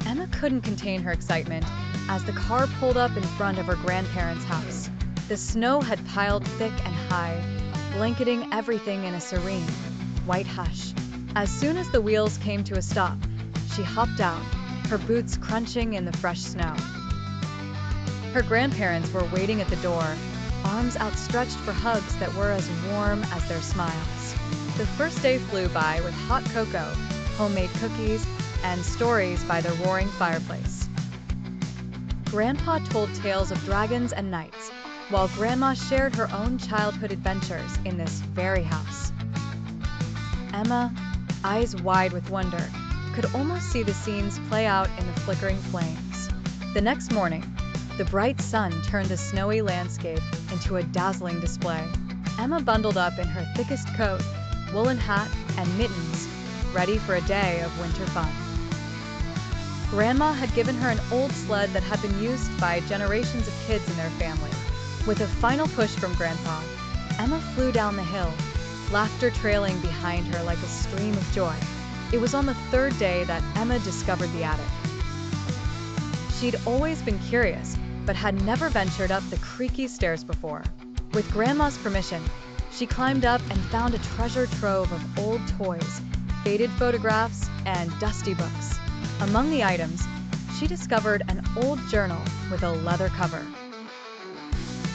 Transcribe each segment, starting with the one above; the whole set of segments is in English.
Emma couldn't contain her excitement as the car pulled up in front of her grandparents' house. The snow had piled thick and high, blanketing everything in a serene, white hush. As soon as the wheels came to a stop, she hopped out, her boots crunching in the fresh snow. Her grandparents were waiting at the door, arms outstretched for hugs that were as warm as their smiles. The first day flew by with hot cocoa, homemade cookies, and stories by the roaring fireplace. Grandpa told tales of dragons and knights, while Grandma shared her own childhood adventures in this very house. Emma, eyes wide with wonder, could almost see the scenes play out in the flickering flames. The next morning, the bright sun turned the snowy landscape into a dazzling display. Emma bundled up in her thickest coat, woolen hat, and mittens, ready for a day of winter fun. Grandma had given her an old sled that had been used by generations of kids in their family. With a final push from Grandpa, Emma flew down the hill, laughter trailing behind her like a stream of joy. It was on the third day that Emma discovered the attic. She'd always been curious, but had never ventured up the creaky stairs before. With Grandma's permission, she climbed up and found a treasure trove of old toys, faded photographs, and dusty books. Among the items, she discovered an old journal with a leather cover.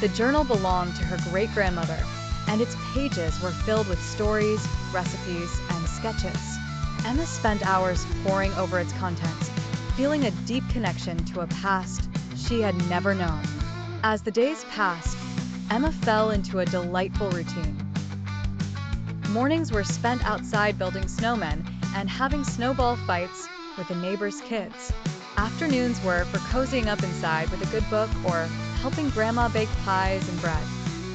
The journal belonged to her great-grandmother, and its pages were filled with stories, recipes, and sketches. Emma spent hours poring over its contents, feeling a deep connection to a past she had never known. As the days passed, Emma fell into a delightful routine. Mornings were spent outside building snowmen and having snowball fights with the neighbors' kids. Afternoons were for cozying up inside with a good book or helping Grandma bake pies and bread.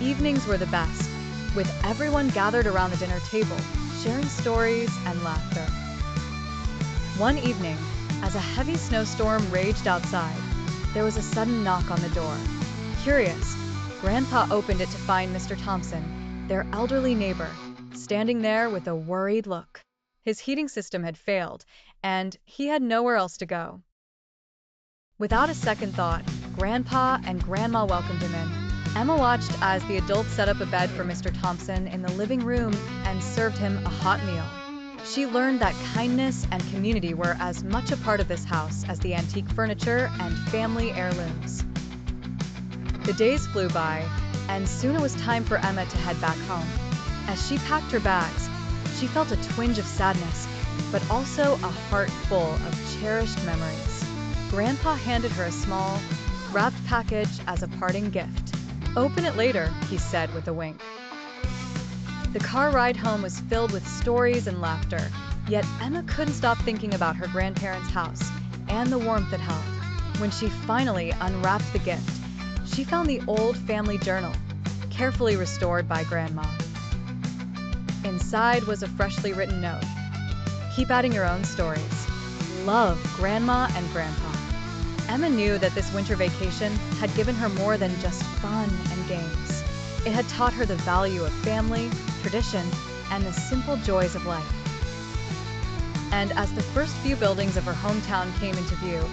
Evenings were the best, with everyone gathered around the dinner table, sharing stories and laughter. One evening, as a heavy snowstorm raged outside, there was a sudden knock on the door. Curious, Grandpa opened it to find Mr. Thompson, their elderly neighbor, standing there with a worried look. His heating system had failed, and he had nowhere else to go. Without a second thought, Grandpa and Grandma welcomed him in. Emma watched as the adults set up a bed for Mr. Thompson in the living room and served him a hot meal. She learned that kindness and community were as much a part of this house as the antique furniture and family heirlooms. The days flew by, and soon it was time for Emma to head back home. As she packed her bags, she felt a twinge of sadness, but also a heart full of cherished memories. Grandpa handed her a small, wrapped package as a parting gift. "Open it later," he said with a wink. The car ride home was filled with stories and laughter, yet Emma couldn't stop thinking about her grandparents' house and the warmth it held. When she finally unwrapped the gift, she found the old family journal, carefully restored by Grandma. Inside was a freshly written note. "Keep adding your own stories. Love, Grandma and Grandpa." Emma knew that this winter vacation had given her more than just fun and games. It had taught her the value of family, tradition, and the simple joys of life. And as the first few buildings of her hometown came into view,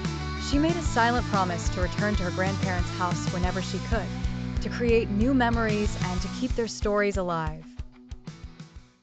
she made a silent promise to return to her grandparents' house whenever she could, to create new memories and to keep their stories alive.